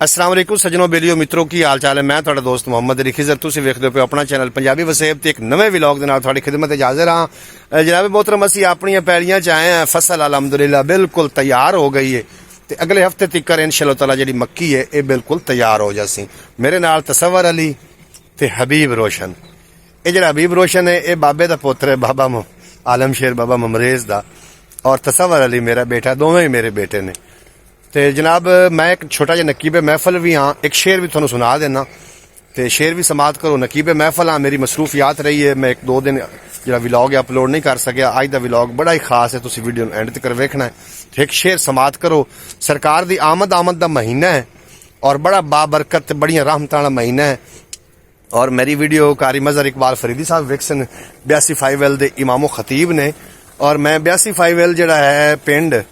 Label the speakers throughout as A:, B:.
A: अस्सलाम वालेकुम सज्जनों बेलियो मित्रों की हाल चाल है। मैं तुहाडा दोस्त मोहम्मद अली खिजर, तुसीं वेखदे हो अपना चैनल पंजाबी वसेब ते एक नवे व्लॉग दे नाल तुहाडी खिदमत च हाज़र हां। जनाब मोहतरम असीं अपनी पैलियां च आए हैं। फसल अलहमदुलिल्लाह बिल्कुल तैयार हो गई है ते अगले हफ्ते तक इंशाअल्लाह ताला जिहड़ी मक्की है ये बिल्कुल तैयार हो जासी। मेरे नाल तसव्वुर अली ते हबीब रोशन। ये जिहड़ा हबीब रोशन है ये बाबे दा पुत्र है, बाबा आलमशेर बाबा ममरेज दा, और तसव्वुर अली मेरा बेटा, दोवें ही मेरे बेटे ने। तो जनाब मैं एक छोटा जिहा नकीबे महफल भी हाँ, एक शेर भी थोड़ा सुना देना तो शेर भी समात करो। नकीबे महफल हाँ, मेरी मसरूफियात रही है, मैं एक दो दिन जो व्लॉग है अपलोड नहीं कर सकिया। अज का व्लॉग बड़ा ही खास है, तुम वीडियो एंड तक वेखना है। तो एक शेर समात करो। सरकार की आमद का महीना है और बड़ा बाबरकत बड़िया रहमत वाला महीना है। और मेरी वीडियो कारी मजहर इकबाल फरीदी साहब विकसन 82 फाइवल के इमामो खतीब ने, और मैं 82 फाइवल जड़ा है पिंड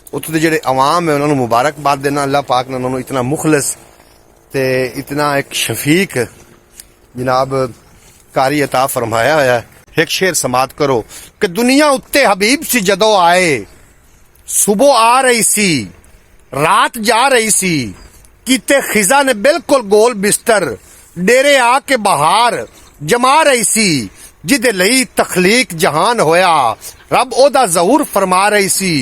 A: उत्थों के जोड़े अवाम है उन्होंने मुबारकबाद देना। अल्लाह पाक ने उन्होंने इतना मुखलिस ते इतना एक शफीक जनाब कारी अता फरमाया होया है। एक शेर समात करो कि दुनिया उत्ते हबीब सी जदों आए, सुबह आ रही सी रात जा रही सी, कीते खिजा ने बिल्कुल गोल बिस्तर, डेरे आके बहार जमा रही सी, जिदे लई तखलीक जहान होया रब ओदा ज़हूर फरमा रही सी,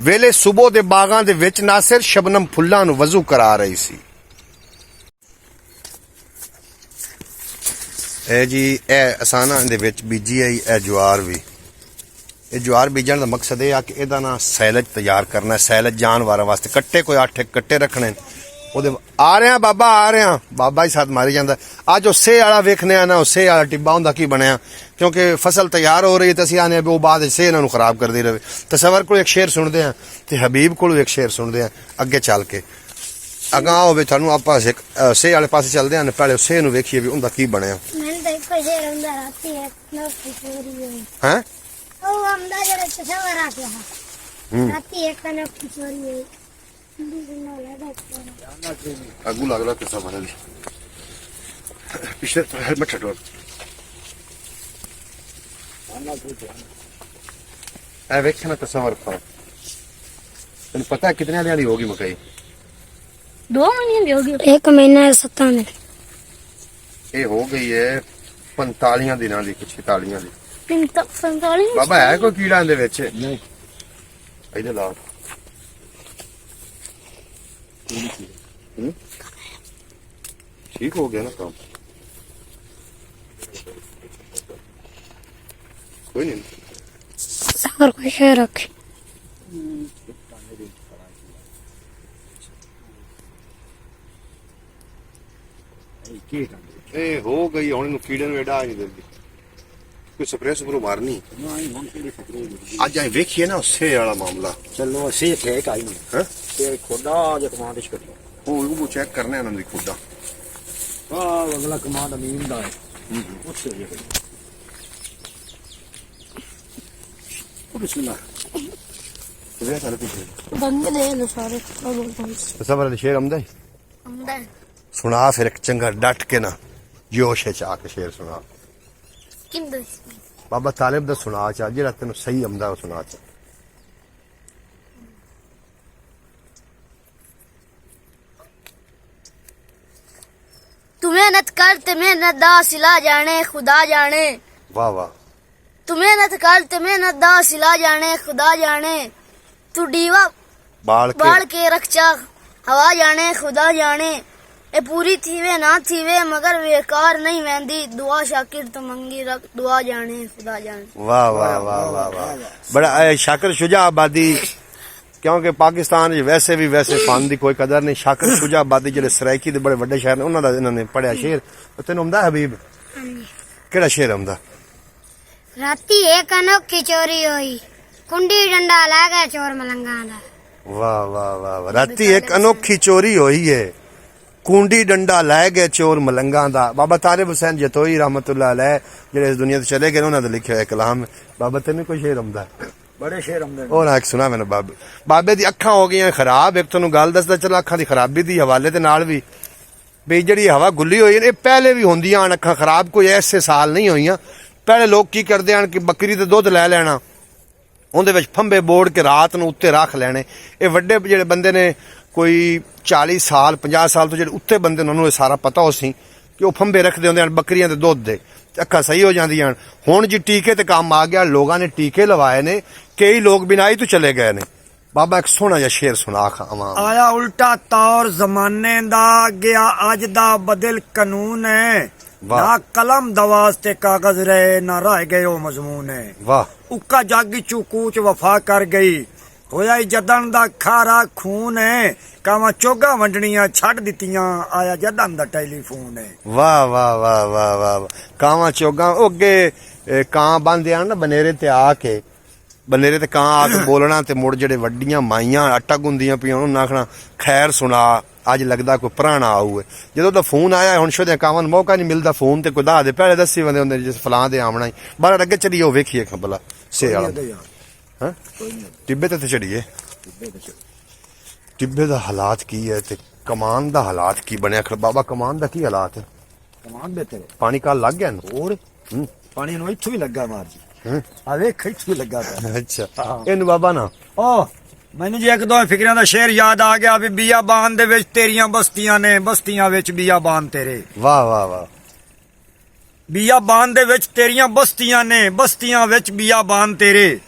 A: वेले सुबह दे बागां दे विच नासिर शबनम फुल्लां नूं वजू करा रही सी। ए जी ए असाना दे विच बीजी है ए ज्वार भी। ये ज्वार बीजण दा मकसद ये आ कि एदा ना सैलज तैयार करना है, सैलज जानवरां वास्ते। कट्टे कोई 8 कट्टे रखने ओदे आ रहे हैं बाबा, आ रहे हैं बाबा ही साथ मारी जाता। अज उस सेह वाला वेखने ना, सेह वाला टिब्बा उनका की बनया, क्योंकि फसल तैयार हो रही है तो असं आने वो बाद सेह इन्हों खराब करती रहे। तसव्वुर को एक शेर सुनते हैं तो हबीब को एक शेर सुनते हैं अगे चल के। अगां हो थानू आप सेह वाले पास चलते हैं, पहले सेह नूं वेखिए भी उनका की बनया है। अगू लग रहा किसा बने पिछले हेलमेट हटो। वेखे ना तस्वर तेन पता है कितने वाली होगी मकई?
B: 2 महीने की होगी, 1 महीना 7 दिन।
A: ये हो गई है 45 दिनों की, 46 दी।
B: 45
A: बाबा है कोई कीड़ा इहदे विच? नहीं इधर ला ठीक हो गया ना काम, कोई नहीं
B: सफर को शेर रखे।
A: ए हो गई हुण कीड़े नूं एडा नहीं देंदी, कोई स्प्रे स्प्रू मारनी। अज अं वेखिए ना सेह वाला मामला।
C: चलो सेह फेक आई नहीं है खुदा जो कमांड इश कर
A: वो चेक करने हैं उन्होंने खुदा।
C: अगला कमांड अमीन दा है उससे ये बिस्मिल्लाह
A: वे सारे पीछे
B: बंद दे लो सारे।
A: सब वाले शेर आमदा है सुना फिर एक चंगा डट के ना जोश है आके शेर सुना। बाबा तालिब दा सुना चा जेड़ा तेन सही आमदा वो सुना चा।
B: तू मेहनत कर ते मेहनत दा सिला जाने खुदा जाने।
A: वाह वाह।
B: तू मेहनत कर ते मेहनत दा सिला जाने खुदा जाने। तू डीवा बाल के रखचा हवा जाने खुदा जाने। ए पूरी थीवे ना थीवे मगर बेकार नहीं वेंदी, दुआ शाकिर तो मंगी रख दुआ जाने खुदा जाने। वाह वाह वाह वाह वाह।
A: बड़ा शाकिर शुजा आबादी, क्योंकि पाकिस्तान वैसे भी वैसे फन की कोई कदर नहीं। शाकिर शुजा आबादी जो सराइकी के बड़े बड़े शहर ने उन्होंने इन्होंने पढ़िया शेर। तेन आमदा हबीब केड़ा शेर आमदा?
B: राती एक अनोखी चोरी हुई, कुंडी डंडा ला गया चोर मलंगा दा।
A: वाह वाह वाह वाह। राती एक अनोखी चोरी हुई है, कुंडी डंडा लै गए चोर मलंगा दा। बाबा तालिब हुसैन जतोई रहमतुल्लाह अलैह जेड़े इस दुनिया से चले गए उन्होंने लिखे हुआ कलाम। बाबा तेन कोई शेर आमदा?
C: बड़े शेर आमदे
A: और एक सुना मैंने बाबे बाबे दी अखां हो गई खराब। एक तुहानू गल दसदा चलो अखां दी खराबी दी हवाले दे नाल भी भी जिहड़ी हवा गुल्ली होई है पहले भी होंदियां अखां खराब, कोई ऐसे साल नहीं होईयां। पहले लोग की करदे हन कि बकरी दा दुध लै लेना, ਉਹਦੇ ਵਿੱਚ ਫੰਬੇ ਬੋੜ ਕੇ ਰਾਤ ਨੂੰ ਉੱਤੇ ਰੱਖ ਲੈਣੇ। ਇਹ ਵੱਡੇ ਜਿਹੜੇ ਬੰਦੇ ਨੇ ਕੋਈ 40 ਸਾਲ 50 ਸਾਲ ਤੋਂ ਜਿਹੜੇ ਉੱਤੇ ਬੰਦੇ ਉਹਨਾਂ ਨੂੰ ਇਹ ਸਾਰਾ ਪਤਾ ਹੋ ਸੀ ਕਿ ਉਹ ਫੰਬੇ ਰੱਖਦੇ ਹੁੰਦੇ ਹਨ ਬੱਕਰੀਆਂ ਦੇ ਦੁੱਧ ਦੇ ਤੇ ਅੱਖਾਂ ਸਹੀ ਹੋ ਜਾਂਦੀਆਂ ਹਨ। ਹੁਣ ਜੀ ਟੀਕੇ ਤੇ ਕੰਮ ਆ ਗਿਆ, ਲੋਕਾਂ ਨੇ ਟੀਕੇ ਲਵਾਏ ਨੇ, ਕਈ ਲੋਕ ਬਿਨਾਂ ਹੀ ਤੋਂ ਚਲੇ ਗਏ ਨੇ। ਬਾਬਾ ਇੱਕ ਸੋਹਣਾ ਜਿਹਾ ਸ਼ੇਰ ਸੁਣਾ ਖਾਵਾਂ।
C: ਆਇਆ ਉਲਟਾ ਤੌਰ ਜ਼ਮਾਨੇ ਦਾ, ਗਿਆ ਅੱਜ ਦਾ ਬਦਲ ਕਾਨੂੰਨ ਹੈ।
A: ਵਾਹ।
C: ਨਾ ਕਲਮ ਦਾ ਵਾਸਤੇ ਕਾਗਜ਼ ਰਹੇ, ਨਾ ਰਹਿ ਗਏ ਉਹ ਮਜ਼ਮੂਨ ਹੈ।
A: ਵਾਹ
C: ਉੱਕਾ ਜੱਗ ਚੂ ਕੂਚ ਵਫਾ ਕਰ ਗਈ, ਹੋਇਆ ਈ ਜਦਨ ਦਾ ਖਾਰਾ ਖੂਨ ਹੈ। ਕਾਵਾਂ ਚੋਗਾ ਵੰਡਣੀਆਂ ਛੱਡ ਦਿੱਤੀਆਂ, ਆਇਆ ਜਦਨ ਦਾ ਟੈਲੀਫੋਨ ਹੈ।
A: ਵਾਹ ਵਾਹ ਵਾਹ ਵਾਹ ਵਾਹ। ਕਾਵਾਂ ਚੋਗਾ ਉਹ ਅੱਗੇ ਕਾਂ ਬੰਦੇ ਆ ਨਾ ਬਨੇਰੇ ਤੇ ਆ ਕੇ, ਬਨੇਰੇ ਤੇ ਕਾਂ ਆ ਕੇ ਬੋਲਣਾ ਤੇ ਮੁੜ ਜਿਹੜੇ ਵੱਡੀਆਂ ਮਾਈਆਂ ਆਟਾ ਗੁੰਦੀਆਂ ਪਈਆਂ ਉਹਨੂੰ ਆਖਣਾ ਖੈਰ ਸੁਣਾ, ਅੱਜ ਲੱਗਦਾ ਕੋਈ ਪੁਰਾਣਾ ਆਊ। ਜਦੋਂ ਦਾ ਫੋਨ ਆਇਆ ਹੁਣ ਸ਼ੋਦੇ ਕਾਵਾਂ ਨੂੰ ਮੌਕਾ ਨਹੀਂ ਮਿਲਦਾ ਫੋਨ ਤੇ ਕੋਈ ਦੱਸ ਦੇ, ਪਹਿਲੇ ਦੱਸੀ ਬੰਦੇ ਹੁੰਦੇ ਜਿਸ ਫਲਾਂ ਦੇ ਆਉਣਾ ਹੀ ਬਾਹਰ ਅੱਗੇ ਚਲੀਏ ਉਹ ਵੇਖੀਏ ਖਬਲਾ ਸੇ ਵਾਲਾ ਹਾਂ ਟਿੱਬੇ ਤੇ ਚੜੀਏ। ਟਿੱਬੇ ਦਾ ਹਾਲਾਤ ਕੀ ਹੈ ਤੇ ਕਮਾਨ ਦਾ ਹਾਲਾਤ ਕੀ ਬਣਿਆ ਖੜ ਬਾਬਾ? ਕਮਾਨ ਦਾ ਕੀ ਹਾਲਾਤ ਹੈ?
C: ਕਮਾਨ ਬਿਹਤਰ
A: ਪਾਣੀ ਕੱਲ ਲੱਗ ਗਿਆ ਨਾ?
C: ਹੋਰ ਪਾਣੀ ਨੂੰ ਇੱਥੋਂ ਵੀ ਲੱਗਾ ਮਾਰ ਜੀ, ਆ ਵੇਖ ਇੱਥੋਂ ਵੀ ਲੱਗਾ ਪਿਆ।
A: ਅੱਛਾ ਇਹਨੂੰ ਬਾਬਾ ਨਾ
C: ਓ ਮੈਨੂੰ ਜੀ ਇੱਕ ਦੋ ਫਿਕਰਾਂ ਦਾ ਸ਼ੇਰ ਯਾਦ ਆ ਗਿਆ ਵੀ ਬੀਆਬਾਨ ਦੇ ਵਿੱਚ ਤੇਰੀਆਂ ਬਸਤੀਆਂ ਨੇ, ਬਸਤੀਆਂ ਵਿੱਚ ਬੀਆਬਾਨ ਤੇਰੇ।
A: ਵਾਹ ਵਾਹ ਵਾਹ।
C: ਬੀਆਬਾਨ ਦੇ ਵਿੱਚ ਤੇਰੀਆਂ ਬਸਤੀਆਂ ਨੇ, ਬਸਤੀਆਂ ਵਿੱਚ ਬੀਆਬਾਨ ਤੇਰੇ।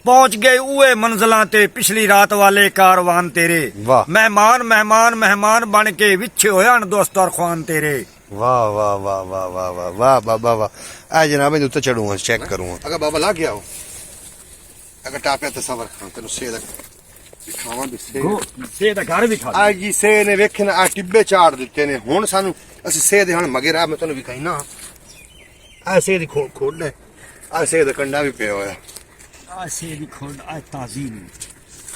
C: ਪਹੁੰਚ ਗਏ ਉਏ ਮੰਜ਼ਲਾਂ ਤੇ ਪਿਛਲੀ ਰਾਤ ਵਾਲੇ ਕਾਰਵਾਨ ਤੇਰੇ।
A: ਵਾਹ।
C: ਮਹਿਮਾਨ ਮਹਿਮਾਨ ਮਹਿਮਾਨ ਬਣ ਕੇ ਵਿਛੇ ਹੋਇਆ ਹਨ ਦੋਸਤਾਰ ਖਾਨ ਤੇਰੇ।
A: ਵਾਹ ਵਾਹ ਵਾਹ ਵਾਹ ਵਾਹ ਵਾਹ ਵਾਹ ਬਾਬਾ ਵਾਹ। ਆ ਜਨਾਬ ਇਹਦੇ ਉੱਤੇ ਚੜੂਗਾ ਚੈੱਕ ਕਰੂੰਗਾ। ਅਗਰ ਬਾਬਾ ਲੱਗ ਗਿਆ ਹੋ ਅਗਰ ਟਾਪਿਆ ਤੇ ਸਬਰ ਖਾਂ ਤੈਨੂੰ ਸੇ ਦਾ ਖਾਵਾਂ ਵੀ ਸੇ
C: ਸੇ ਦਾ ਘਰ ਵੀ ਖਾ
A: ਆ ਜੀ ਸੇ ਨੇ ਵੇਖੇ ਨਾ ਆ ਟਿੱਬੇ ਚਾੜ ਦਿੱਤੇ ਨੇ। ਹੁਣ ਸਾਨੂੰ ਅਸੀਂ ਸੇ ਦੇ ਹੁਣ ਮਗੇ ਰਾਹ ਮੈਂ ਤੁਹਾਨੂੰ ਵੀ ਕਹੀ ਨਾ ਆ ਸੇ ਦੀ ਖੋਡ ਹੈ, ਆ ਸੇ ਦਾ ਕੰਡਾ ਵੀ ਪਿਆ ਹੋਇਆ।
C: ਆ ਸੇ ਦੀ ਖੋਡ ਆ ਤਾਜ਼ੀ ਨੇ,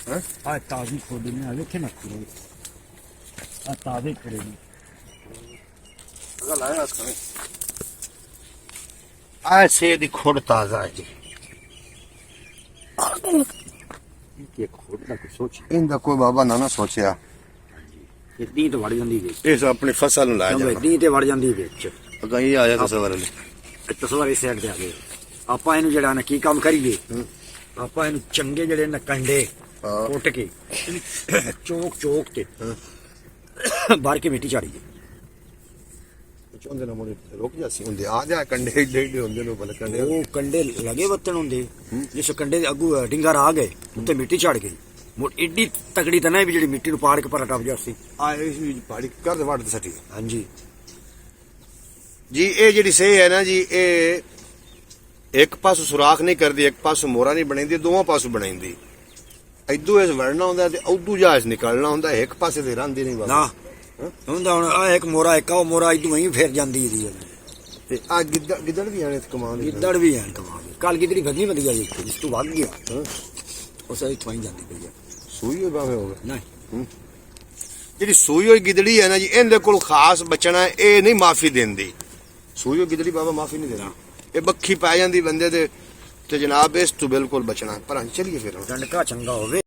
A: ਹਾਂ
C: ਆ ਤਾਜ਼ੀ ਖੋਡ ਨੇ, ਆ ਵੇਖੇ ਨਾ ਖੋਡ ਆ ਤਾਜ਼ੇ ਖੜੇ ਨੇ।
A: ਅਗਰ ਲਾਇਆ ਇਸ ਕਰੇ ਆ ਸੇ ਦੀ ਖੋਡ ਤਾਜ਼ਾ ਹੈ ਜੀ।
C: ਇਹ ਖੋਡ ਦਾ ਕੋਈ ਸੋਚ
A: ਇਹਦਾ ਕੋਈ ਬਾਬਾ ਨਾ ਸੋਚਿਆ
C: ਇਦਾਂ ਤੇ ਵੜ ਜਾਂਦੀ ਵਿੱਚ,
A: ਇਸ ਆਪਣੀ ਫਸਲ ਨੂੰ ਲਾਇਆ ਜਾਣਾ।
C: ਇਦਾਂ ਤੇ ਵੜ ਜਾਂਦੀ ਵਿੱਚ।
A: ਅਗਾਂ ਇਹ ਆਇਆ ਤਸਵਰ ਲਈ
C: ਤਸਵਰ ਇਸ ਸਾਈਡ ਤੇ ਆ ਗਏ। ਆਪਾਂ ਇਹਨੂੰ ਜਿਹੜਾ ਨਾ ਕੀ ਕੰਮ ਕਰੀਏ, ਆਪਾਂ ਇਹਨੂੰ ਚੰਗੇ ਜਿਹੜੇ ਨਾ ਕੰਡੇ ਕੁੱਟ ਕੇ ਚੋਕ ਚੋਕ ਤੇ ਬਾਹਰ ਕੇ ਮਿੱਟੀ ਝਾੜੀਏ।
A: ਚਾਹੁੰਦੇ ਨਾ ਮੋੜੇ ਰੁਕ ਜਾਸੀ ਹੁੰਦੇ ਆ ਜਾ ਕੰਡੇ ਏਡੇ ਏਡੇ ਹੁੰਦੇ ਨੇ ਬਲ ਕੰਡੇ
C: ਉਹ ਕੰਡੇ ਲਗੇ ਵੱਤਣ ਹੁੰਦੇ, ਜਿਸ ਕੰਡੇ ਦੇ ਅੱਗੂ ਡਿੰਗਰ ਆ ਗਏ ਉੱਤੇ ਮਿੱਟੀ ਝਾੜ ਗਈ। ਮੋੜ ਏਡੀ ਤਕੜੀ ਤਾਂ ਨਹੀਂ ਵੀ ਜਿਹੜੀ ਮਿੱਟੀ ਨੂੰ ਪਾੜ ਕੇ ਪਰ ਟੱਪ ਜਾਸੀ।
A: ਆ ਇਸ ਵਿੱਚ ਪਾੜੀ ਕਰ ਦੇ ਵੜ ਦੇ ਸੱਟੀ
C: ਹਾਂਜੀ
A: ਜੀ। ਇਹ ਜਿਹੜੀ ਸੇ ਹੈ ਨਾ ਜੀ, ਇਹ ਇੱਕ ਪਾਸੋਂ ਸੁਰਾਖ ਨਹੀਂ ਕਰਦੀ, ਇੱਕ ਪਾਸੋਂ ਮੋਰਾ ਨਹੀਂ ਬਣਾਉਂਦੀ, ਦੋਵਾਂ ਪਾਸੋਂ ਬਣਾਉਂਦੀ। ਇਦੋਂ ਇਸ ਵੜਨਾ ਹੁੰਦਾ ਤੇ ਉਦੋਂ ਜਹਾਜ਼ ਨਿਕਲਣਾ ਹੁੰਦਾ, ਇੱਕ ਪਾਸੇ ਤੇ ਰਹਿੰਦੀ ਨਹੀਂ ਬਸ
C: ਨਾ ਹੁੰਦਾ। ਹੁਣ ਆ ਇੱਕ ਮੋਰਾ, ਇੱਕ ਉਹ ਮੋਰਾ ਇਦੋਂ ਹੀ ਫੇਰ ਜਾਂਦੀ ਇਹਦੀ।
A: ਤੇ ਆ ਗਿੱਦੜ ਵੀ ਆਣੇ ਕਮਾਨ ਦੀ
C: ਗਿੱਦੜ ਵੀ ਐਨ ਕਮਾਲ। ਕੱਲ ਗਿੱਦੜੀ ਵਧੀ ਵਧੀਆ ਜੀ, ਜਿਸ ਤੋਂ ਵੱਧ ਗਿਆ ਉਹ ਸਾਰੀ ਥਵਾਈ ਜਾਂਦੀ ਪਈ ਆ।
A: ਸੂਈ ਹੋਈ ਬਾਵੇਂ ਹੋ ਗਿਆ
C: ਨਹੀਂ
A: ਜਿਹੜੀ ਸੂਈ ਹੋਈ ਗਿੱਦੜੀ ਹੈ ਨਾ ਜੀ, ਇਹਦੇ ਕੋਲ ਖਾਸ ਬਚਣਾ, ਇਹ ਨਹੀਂ ਮਾਫੀ ਦਿੰਦੀ। ਸੂਈ ਹੋਈ ਗਿੱਦੜੀ ਬਾਬਾ ਮਾਫੀ ਨਹੀਂ ਦੇਣਾ, ਇਹ ਬੱਖੀ ਪੈ ਜਾਂਦੀ ਬੰਦੇ ਦੇ ਤੇ ਜਨਾਬ ਇਸ ਤੋਂ ਬਿਲਕੁਲ ਬਚਣਾ। ਪਰ ਚਲੀਏ ਫਿਰ
C: ਡੰਡਕਾ ਚੰਗਾ ਹੋਵੇ।